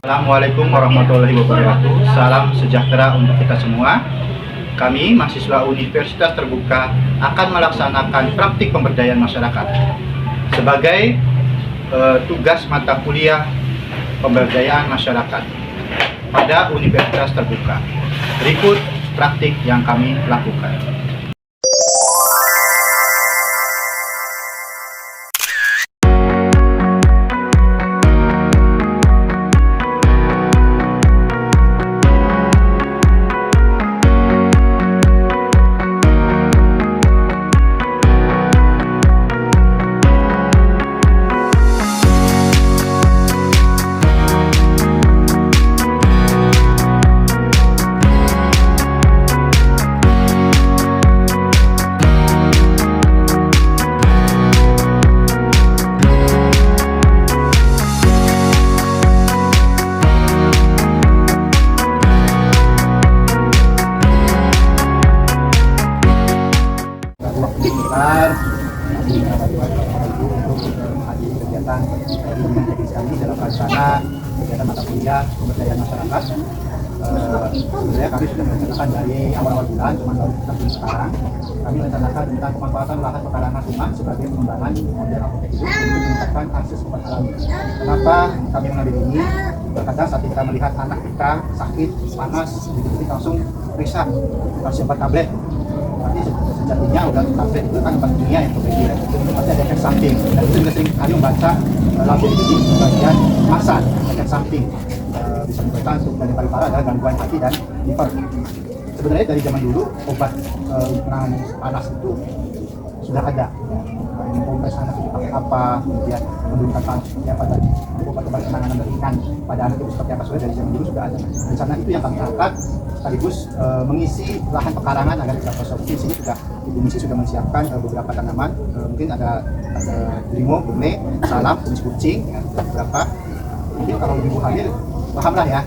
Assalamualaikum warahmatullahi wabarakatuh. Salam sejahtera untuk kita semua. Kami mahasiswa Universitas Terbuka akan melaksanakan praktik pemberdayaan masyarakat sebagai tugas mata kuliah pemberdayaan masyarakat pada Universitas Terbuka. Berikut praktik yang kami lakukan. Untuk hadir kegiatan teknis kami dalam rencana kegiatan mata kuliah pemberdayaan masyarakat. Sebenarnya kami sudah merencanakan dari awal-awal bulan, cuma baru kita sekarang. Kami rencanakan tentang pemanfaatan lahan pekarangan rumah sebagai pengembangan model apotek hidup untuk meningkatkan akses obat alami. Kenapa kami mengambil ini? Terkadang saat kita melihat anak kita sakit, panas, kita langsung periksa kasih obat tablet. Tapi sejatinya udah tablet itu kan obat kimia yang berbeda, pasti ada efek samping. Dan itu juga sering kali membaca label itu di bagian kemasan, efek samping bisa menyebabkan untuk dari paru-paru adalah gangguan hati dan liver. Sebenarnya dari zaman dulu obat penanganan panas itu sudah ada. Kompres anak itu pakai apa, kemudian menurunkan panas seperti apa, dan obat-obat penanganan ringan pada anak itu seperti apa, sudah dari zaman dulu sudah ada. Rencana itu yang kami angkat sekaligus mengisi lahan pekarangan agar tidak kosong. Di sini sudah Ibu Misi sudah menyiapkan beberapa tanaman, mungkin ada brimo, bungle, salam, kumis kucing, ya, beberapa. Mungkin kalau ibu hamil pahamlah ya,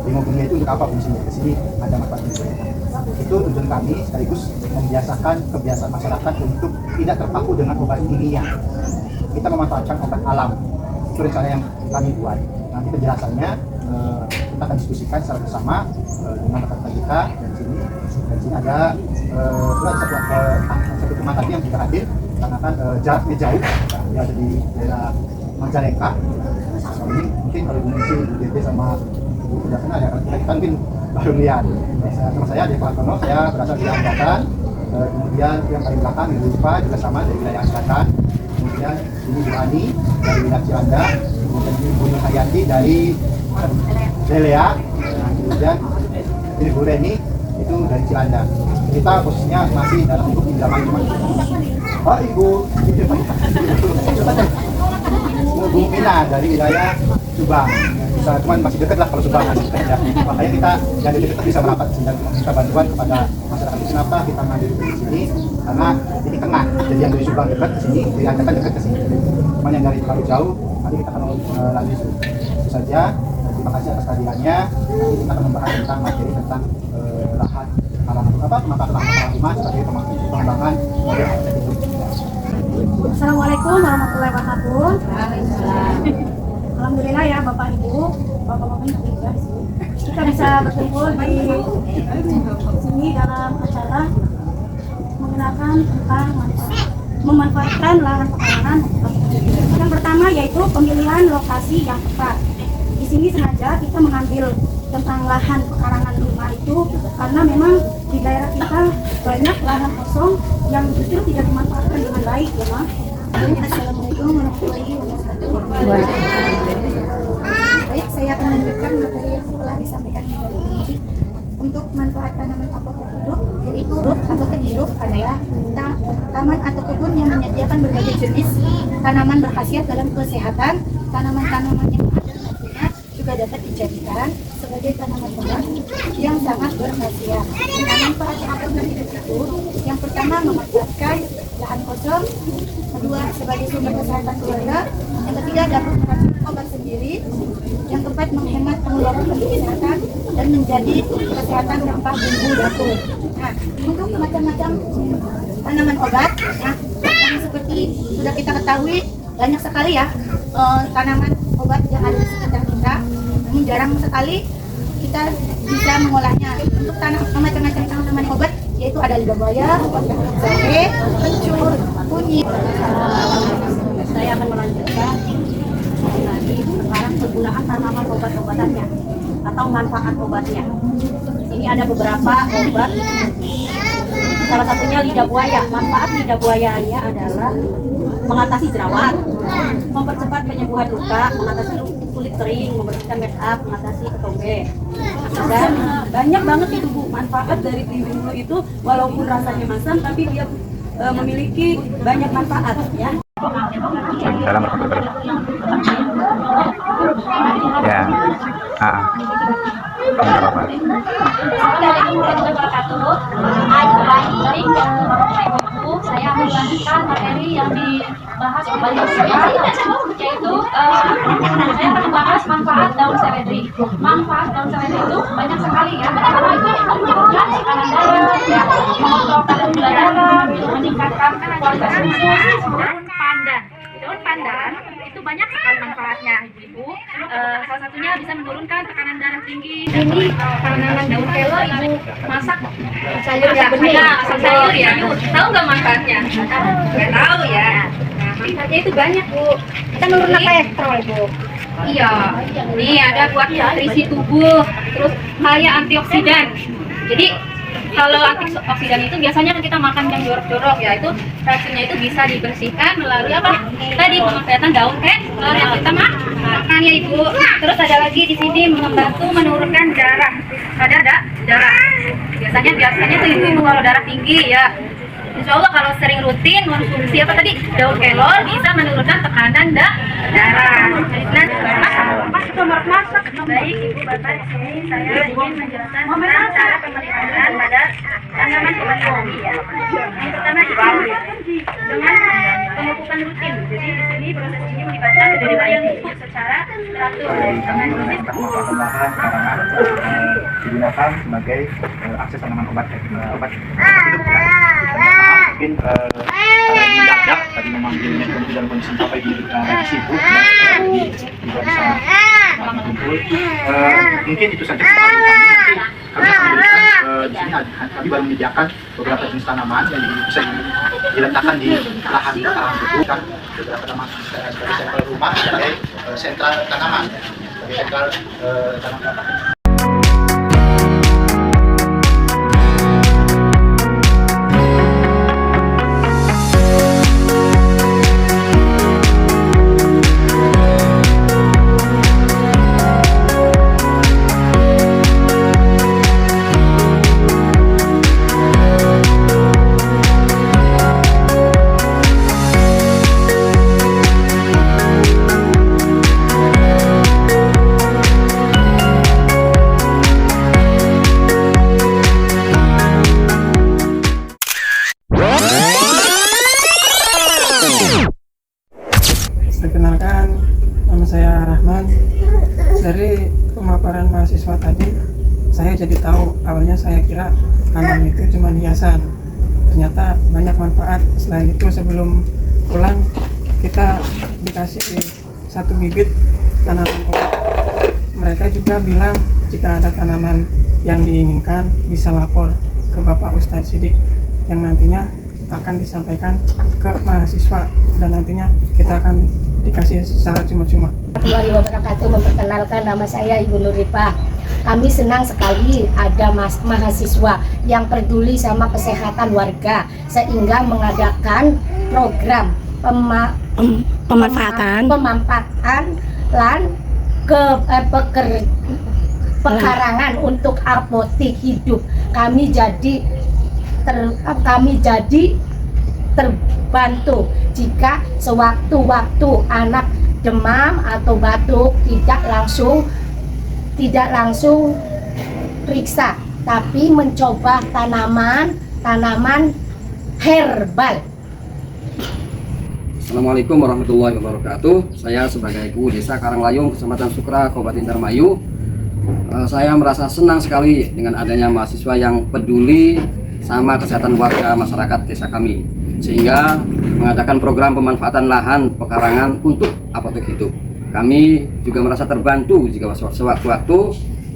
brimo bungle itu untuk apa fungsinya. Di sini ada manfaatnya. Itu tujuan kami sekaligus membiasakan kebiasaan masyarakat untuk tidak terpaku dengan obat kimia. Kita memanfaatkan obat alam. Itu rencana yang kami buat. Nanti penjelasannya kita akan diskusikan secara bersama dengan rekan-rekan kita. Dan sini ada satu teman tadi yang tidak hadir karena kan jaraknya jauh. Dia ada di daerah Majalengka. Ini mungkin kalau Ibu Misi, Ibu Dede sama Ibu tidak kenal ya, kita mungkin baru lihat. Nama saya Ade Platono, saya berasal dari Angkatan. Kemudian yang paling belakang Ibu Lupa juga sama dari wilayah Angkatan. Kemudian ini Bu Ani dari wilayah Cianda. Kemudian Ibu Nur Hayati dari Delea. Nah, kemudian ini Bu Reni itu dari Cilanda. Kita posisinya masih dalam lingkup pinjaman cuma. Oh Ibu Bu Mina dari wilayah Subang. Bisa cuman masih dekat lah kalau Subang ya. Makanya kita yang dari dekat bisa merapat dan meminta bantuan kepada masyarakat. Kenapa kita ngambil di sini? Karena ini tengah. Jadi yang dari Subang dekat ke sini, dari Angkatan dekat ke sini. Cuman yang dari terlalu jauh, nanti kita akan lanjut. Itu saja. Terima kasih atas kehadirannya. Nanti kita akan membahas tentang materi tentang lahan pemanfaatan lahan rumah sebagai pengembangan model apotek hidup. Assalamualaikum warahmatullahi wabarakatuh. Alhamdulillah ya Bapak Ibu, Bapak-bapak juga kita bisa berkumpul di sini dalam acara mengenalkan tentang memanfaatkan lahan pekarangan. Yang pertama yaitu pemilihan lokasi yang tepat. Di sini sengaja kita mengambil tentang lahan pekarangan rumah itu karena memang di daerah kita banyak lahan kosong yang justru tidak dimanfaatkan dengan baik ya Mas. Assalamualaikum warahmatullahi wabarakatuh. Baik, saya akan lanjutkan materi yang telah disampaikan tadi. Untuk manfaat tanaman apotek hidup, yaitu apotek hidup adalah taman atau kebun yang menyediakan berbagai jenis tanaman berkhasiat dalam kesehatan. Tanaman-tanaman yang ada nantinya juga dapat dijadikan sebagai tanaman obat yang sangat berkhasiat. Manfaat apotek hidup itu yang pertama memanfaatkan lahan kosong, kedua sebagai sumber kesehatan keluarga, yang ketiga dapat meracik obat sendiri, yang keempat menghemat pengeluaran bagi kesehatan dan menjadi kesehatan rempah bumbu dapur. Nah, untuk macam-macam tanaman obat, yang seperti sudah kita ketahui banyak sekali ya tanaman obat yang ada di sekitar kita. Ini jarang sekali kita bisa mengolahnya. Untuk macam-macam tanaman obat, yaitu ada lidah buaya, jahe, kencur, kunyit. Saya akan melanjutkan tadi sekarang penggunaan tanaman obat-obatannya atau manfaat obatnya. Ini ada beberapa obat. Salah satunya lidah buaya. Manfaat lidah buayanya adalah mengatasi jerawat, mempercepat penyembuhan luka, mengatasi kulit kering, membersihkan make up, mengatasi ketombe. Dan banyak banget itu Bu manfaat dari belimbing bulu itu, walaupun rasanya masam tapi dia memiliki banyak manfaat ya. Salam ya. Saya melanjutkan materi yang dibahas kembali yaitu saya akan membahas manfaat daun seledri. Manfaat daun seledri itu banyak sekali ya. Pertama itu menurunkan tekanan darah, mengontrol kadar gula darah, meningkatkan kualitas usus. Daun pandan itu banyak sekali manfaatnya, Ibu. Salah satunya bisa menurunkan tekanan darah tinggi. Ini tanaman daun kelor Ibu masak sayur ya, sayur ya. Tahu nggak manfaatnya? Nggak tahu ya. Nah, manfaatnya itu banyak Bu. Kita nurunin kolesterol Bu. Iya. Ini ada buat nutrisi tubuh, terus kaya antioksidan. Jadi kalau antioksidan itu biasanya kan kita makan yang jorok-jorok ya, itu reaksinya itu bisa dibersihkan melalui apa? Tadi pemanfaatan daun kelor yang kita makan ya Ibu. Terus ada lagi di sini membantu menurunkan darah. Ada darah. Biasanya tuh Ibu kalau darah tinggi ya. Insya Allah kalau sering rutin konsumsi apa tadi daun kelor bisa menurunkan tekanan darah. Masak. Baik Ibu Bapak, di sini saya ingin menjelaskan tentang cara pemeliharaan pada tanaman obat kopi ya. Yang pertama itu dengan pemupukan rutin. Jadi di sini proses ini melibatkan yang dipupuk secara teratur dengan dosis lahan karangan digunakan sebagai akses tanaman obat hidup kan. Mungkin mendadak tadi memanggilnya kemudian kondisi sampai di sibuk jadi tidak bisa kumpul. Mungkin itu saja kami akan berikan di sini kami baru menyediakan beberapa jenis tanaman yang bisa diletakkan di lahan itu kan beberapa tanaman sebagai sampel rumah sebagai sentra tanaman sebagai sentra tanaman. Perkenalkan, nama saya Rahman. Dari pemaparan mahasiswa tadi, saya jadi tahu awalnya saya kira tanaman itu cuma hiasan. Ternyata banyak manfaat. Selain itu sebelum pulang kita dikasih satu bibit tanaman obat. Mereka juga bilang jika ada tanaman yang diinginkan bisa lapor ke Bapak Ustadz Sidik yang nantinya akan disampaikan ke mahasiswa dan nantinya kita akan dikasih secara cuma-cuma. Warahmatullahi wabarakatuh. Memperkenalkan, nama saya Ibu Nurifah. Kami senang sekali ada mahasiswa yang peduli sama kesehatan warga sehingga mengadakan program pemanfaatan pekarangan untuk apotek hidup. Kami jadi terbantu jika sewaktu-waktu anak demam atau batuk tidak langsung periksa, tapi mencoba tanaman herbal. Assalamualaikum warahmatullahi wabarakatuh. Saya sebagai Ibu Desa Karanglayung, Kecamatan Sukra, Kabupaten Indramayu, saya merasa senang sekali dengan adanya mahasiswa yang peduli sama kesehatan warga masyarakat desa kami, sehingga mengadakan program pemanfaatan lahan pekarangan untuk apotek hidup. kami juga merasa terbantu jika sewaktu-waktu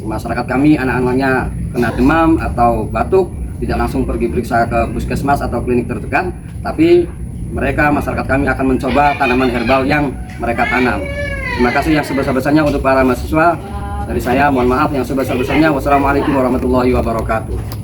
masyarakat kami anak-anaknya kena demam atau batuk tidak langsung pergi periksa ke puskesmas atau klinik terdekat, tapi mereka masyarakat kami akan mencoba tanaman herbal yang mereka tanam. Terima kasih yang sebesar-besarnya untuk para mahasiswa. Dari saya mohon maaf yang sebesar-besarnya. Wassalamualaikum warahmatullahi wabarakatuh.